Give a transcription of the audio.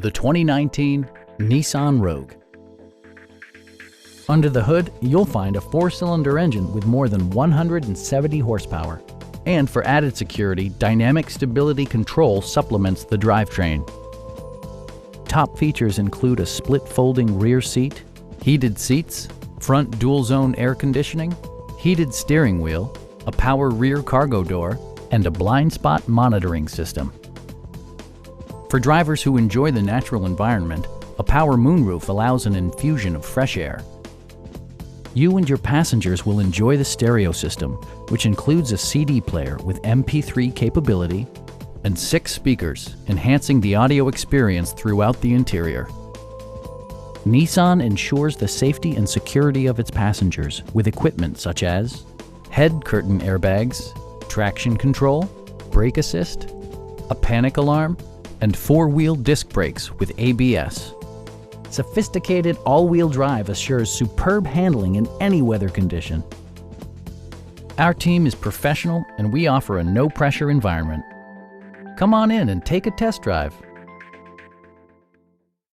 The 2019 Nissan Rogue. Under the hood, you'll find a 4-cylinder engine with more than 170 horsepower. And for added security, dynamic stability control supplements the drivetrain. Top features include a split folding rear seat, heated seats, front dual-zone air conditioning, heated steering wheel, a power rear cargo door, and a blind spot monitoring system. For drivers who enjoy the natural environment, a power moonroof allows an infusion of fresh air. You and your passengers will enjoy the stereo system, which includes a CD player with MP3 capability and 6 speakers, enhancing the audio experience throughout the interior. Nissan ensures the safety and security of its passengers with equipment such as head curtain airbags, traction control, brake assist, a panic alarm, and 4-wheel disc brakes with ABS. Sophisticated all-wheel drive assures superb handling in any weather condition. Our team is professional and we offer a no-pressure environment. Come on in and take a test drive.